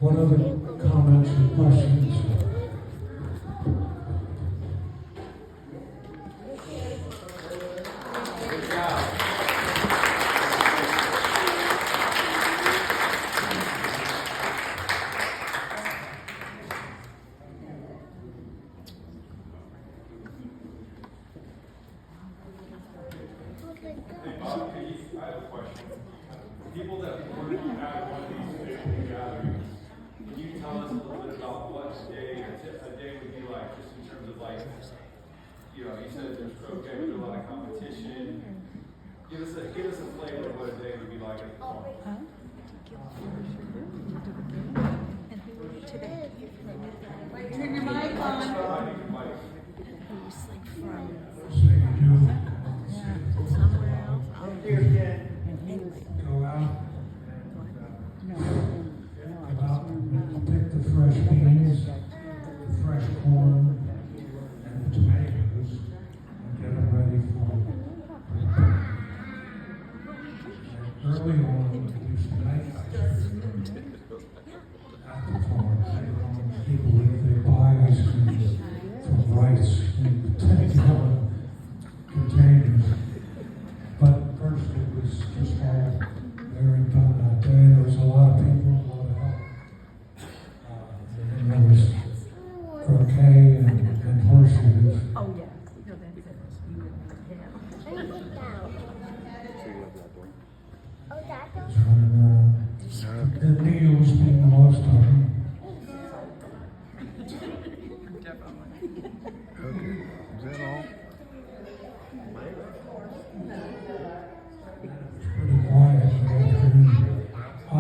What other comments or questions? Good job. Hey, Bob, I have a question. People that weren't at one of these family gatherings, can you tell us a little bit about what a day would be like, just in terms of like, you know, you said there's croquet, there's a lot of competition. Give us a flavor of what a day would be like at the farm. Turn your mic on. So you go out, pick the fresh beans, the fresh corn, and the tomatoes, and get them ready for early on. We used to make ice cream at the farm. People, they buy ice cream from rice in 10-gallon containers. But first it was just all there and done that day. There was a lot of people, a lot of help. And there was croquet and horseshoes. Oh, yeah. No, that's it. Just running around. And Neal was being most of them. Okay, is that all? Pretty quiet in the afternoon. I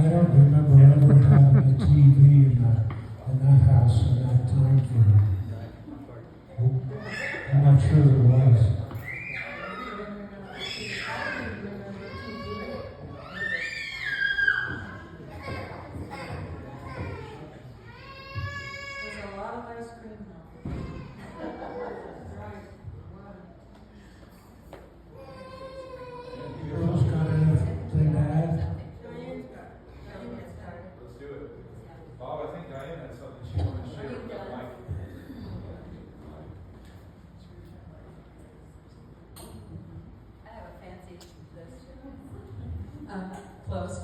don't remember ever having a TV in that house in that time frame. I'm not sure there was. There's a lot of ice cream now. Girls got anything to add? Let's do it. Bob, I think Dianne had something she wanted to share with that mic. I have a fancy list. Close.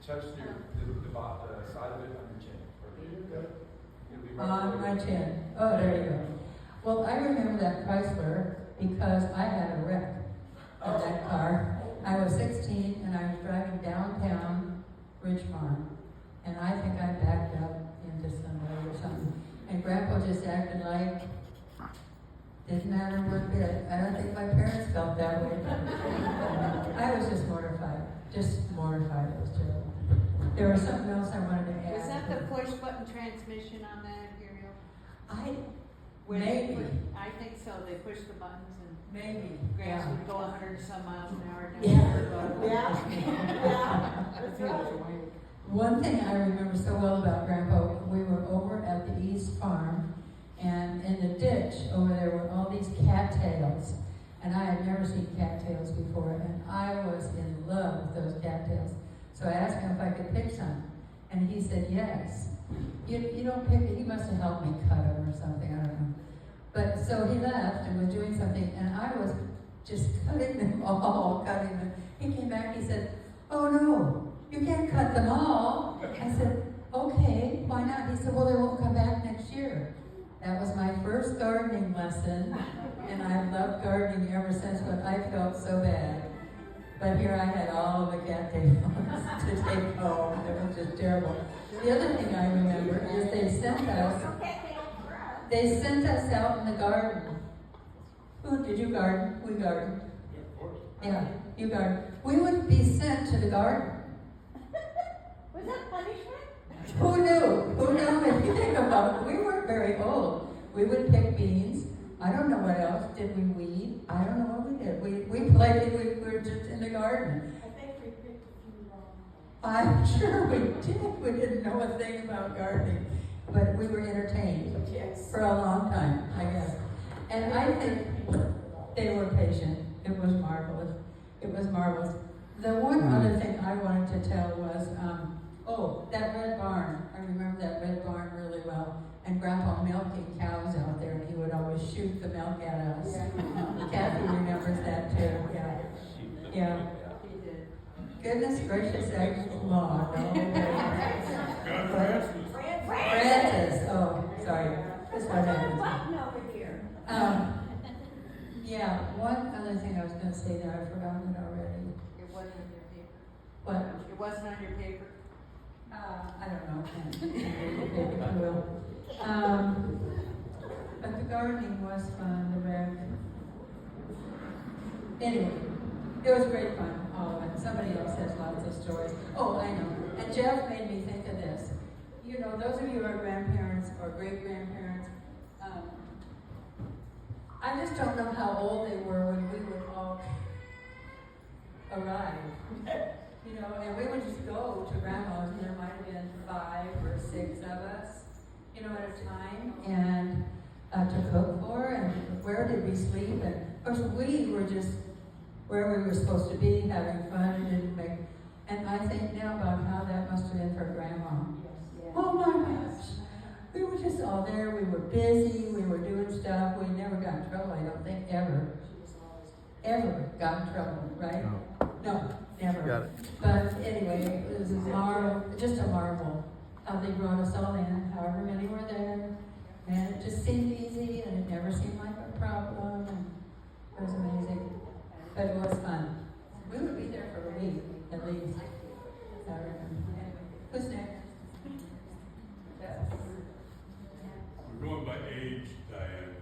Touch the side of it on your chin. Perfect. It'll be right On below my you. chin. Oh, there you go. Well, I remember that Chrysler because I had a wreck of that car. I was 16 and I was driving downtown Ridge Farm. And I think I backed up into somebody or something. And Grandpa just acted like didn't matter what bit. I don't think my parents felt that way. I was just mortified. Just mortified. It was terrible. There was something else I wanted to add. Was that the push button transmission on that, Ariel? Where Maybe. I think so. They push the buttons and Maybe. grass Yeah. would go 100 and some miles an hour. down Yeah. the road. Yeah. One thing I remember so well about Grandpa, we were over at the East Farm, and in the ditch over there were all these cattails. And I had never seen cattails before, and I was in love with those cattails. So I asked him if I could pick some, and he said yes. You don't pick it, he must have helped me cut them or something, I don't know. But so he left and was doing something, and I was just cutting them all, cutting them. He came back, he said, "Oh no, you can't cut them all." I said, "Okay, why not?" He said, "Well, they won't come back next year." That was my first gardening lesson, and I've loved gardening ever since, but I felt so bad. But here I had all of the cattails to take home. It was just terrible. The other thing I remember is they sent us out in the garden. Who did you garden? We gardened. Yeah, you garden. We would be sent to the garden. Was that punishment? Who knew? Who knew anything about it? We weren't very old. We would pick beans. I don't know what else. Did we weed? I don't know what we did. We played. We were just in the garden. I think we picked a few wrong. I'm sure we did. We didn't know a thing about gardening, but we were entertained for a long time, I guess. And I think they were patient. It was marvelous. It was marvelous. The one other thing I wanted to tell was Oh, that red barn. I remember that red barn really well. And Grandpa milking cows out there, and he would always shoot the milk at us. Kathy remembers that too. Yeah. Yeah. Goodness gracious, law. Francis. Oh, sorry. This one happened. over here. Yeah, one other thing I was going to say there, I've forgotten it already. It wasn't in your paper. What? It wasn't on your paper. I don't know. But the gardening was fun, the rec. Anyway, it was great fun, all of it. Somebody else has lots of stories. Oh, I know. And Jeff made me think of this. You know, those of you who are grandparents or great-grandparents, I just don't know how old they were when we would all arrive. You know, and we would just go to grandma's, and there might have been 5 or 6 of us, you know, at a time, and to cook for, and where did we sleep? And of course, we were just where we were supposed to be, having fun, and didn't make. And I think now about how that must have been for Grandma. Oh my gosh. We were just all there, we were busy, we were doing stuff, we never got in trouble, I don't think, ever got in trouble, right? No, never. Got it. But anyway, it was a marvel, just a marvel, how they brought us all in, however many were there, and it just seemed easy, and it never seemed like a problem, and it was amazing, but it was fun. We would be there for a week, at least. I remember. Who's next? We're going by age, Diane.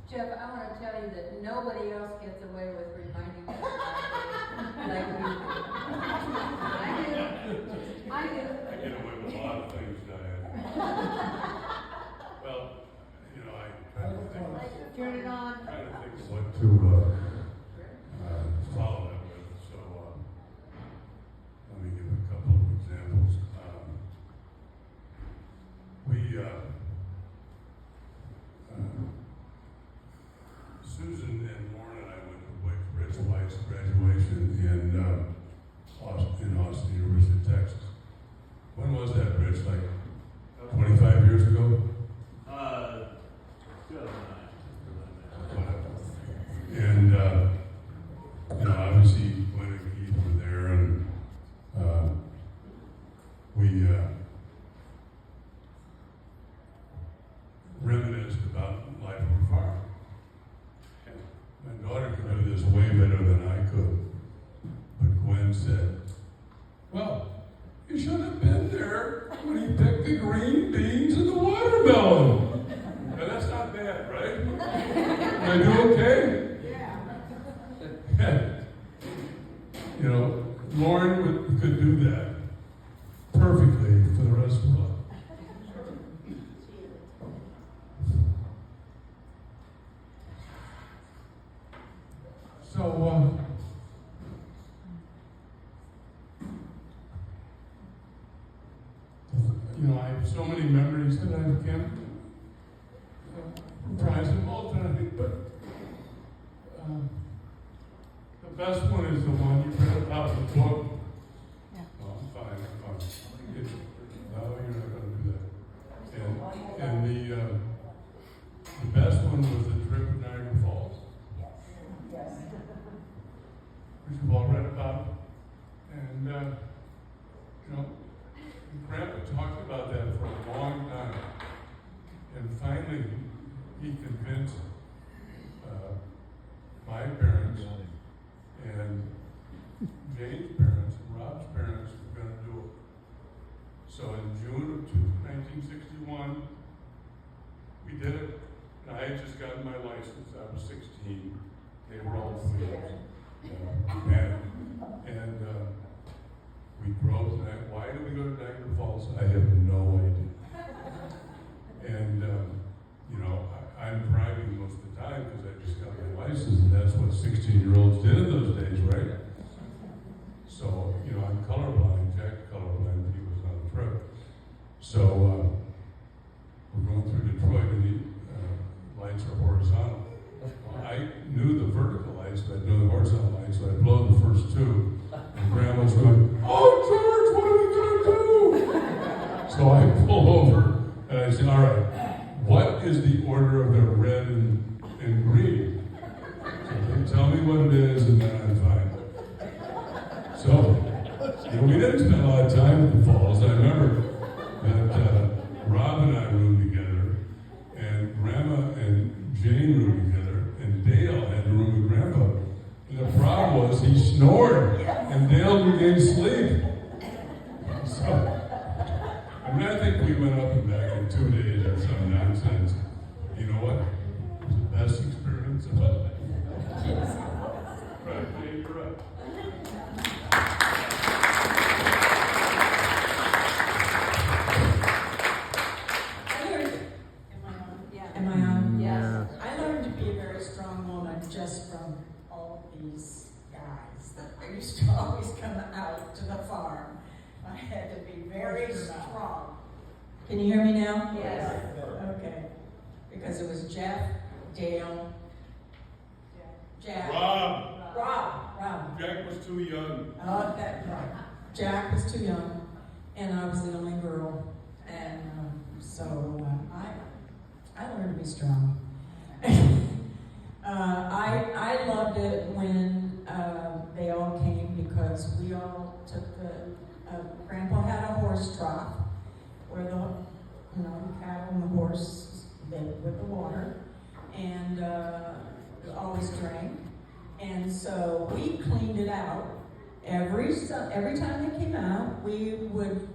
Jeff, I want to tell you that nobody else gets away with reminding us like you do. I do. I get away with a lot of things, Diane. Well, you know, I try to think. Turn it on. Trying to think of what to follow that with. So let me give a couple of examples. Susan and Lauren and I went to Rich White's graduation in Austin, University of Texas. When was that, Rich? Like 25 years ago? 2009. And, you know, obviously, Glenn and Keith were there, and we reminisced about life on a farm. And my daughter could do this way better than I could. But Gwen said, well, you should have been there when he picked the green beans and the watermelon. Now, that's not bad, right? Did I do okay? Yeah. You know, Lauren could do that perfectly for the rest of her life. So, you know, I have so many memories that I can't comprise them all tonight, but the best one is the one you read about in the book. Yeah. Oh, I'm fine. No, you're not going to do that. And the best one was the trip to Niagara Falls. Yes. Which you've all read about. And, you know, Grandpa talked about that for a long time. And finally, he convinced my parents and Jane's parents and Rob's parents were going to do it. So in June of 1961, we did it. And I had just gotten my license. I was 16. They were all 2 years. And we drove tonight. Why did we go to Niagara Falls? I have no idea. And, you know, I'm driving most of the time because I just got my license, and that's what 16-year-olds did in those days, right? So, you know, I'm colorblind. Jack's colorblind, but he was on the trip. So, we're going through Detroit, and pull over, and I said, all right, what is the order of the red and green? So tell me what it is, and then I'm fine. So, we didn't spend a lot of time at the falls. I remember that Rob and I roomed together, and Grandma and Jane roomed together, and Dale had to room with Grandpa. And the problem was he snored, and Dale regained sleep. So, I mean, I think we went up and back in 2 days or some nonsense. You know what? It was the best experience of my life. Right, Dave, you're right. Am I on? Yes. I learned to be a very strong woman just from all these guys that used to always come out to the farm. I had to be very strong. Can you hear me now? Yes. Okay. Because it was Jeff, Dale, Jack. Rob! Rob. Jack was too young. Oh, that right. Jack was too young, and I was the only girl, and so I learned to be strong. I loved it when they all came because we all took Grandpa had a horse trough where the cattle and the horse lived with the water, and always drank. And so we cleaned it out. Every time they came out, we would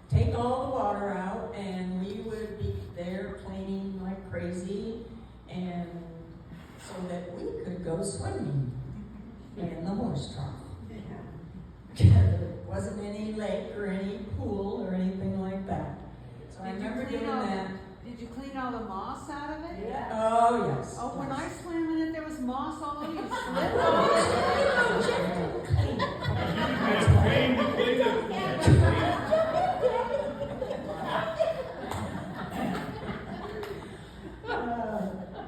take all the water out, and we would be there cleaning like crazy, and so that we could go swimming in the horse trough. There wasn't any lake or any pool or anything like that. So I remember doing that. Did you clean all the moss out of it? Yeah. Oh, yes. Oh, when I swam in it, there was moss all over you.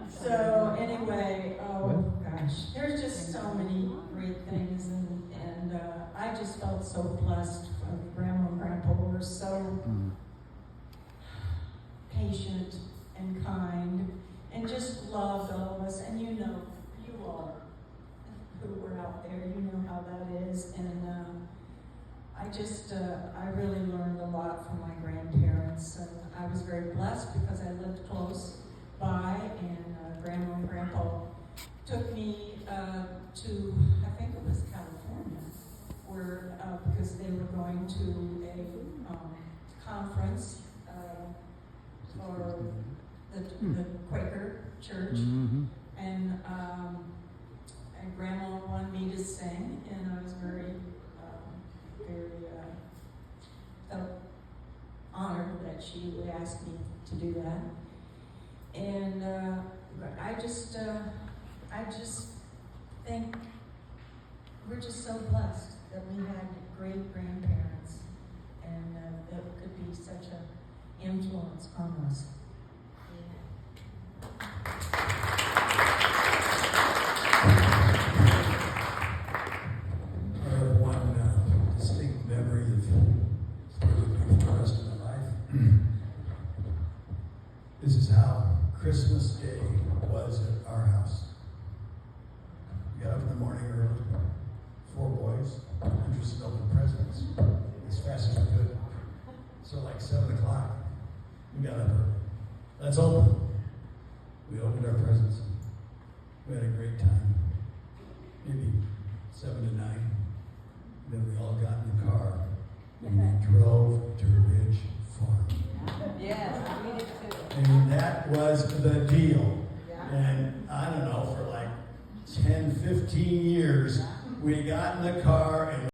So anyway, oh gosh, there's just so many great things, and I just felt so blessed. Grandma and Grandpa were so patient and kind, and just loved all of us. And you all who were out there, you know how that is. And I really learned a lot from my grandparents. I was very blessed because I lived close by, and Grandma and Grandpa took me to, I think it was California, where because they were going to a conference for the Quaker church, and Grandma wanted me to sing, and I was very felt honored that she would ask me to do that. And I just think we're just so blessed that we had great grandparents, and that could be such an influence on us. I have one distinct memory of for the rest of my life. This is how Christmas Day was at our house. We got up in the morning early, 4 boys, interested in open presents as fast as we could. So like 7 o'clock, we got up early. Let's open. We opened our presents. We had a great time. Maybe 7 to 9. Then we all got in the car and we drove to Ridge Farm. Yes, we did too. And that was the deal. And I don't know, for like 10, 15 years, we got in the car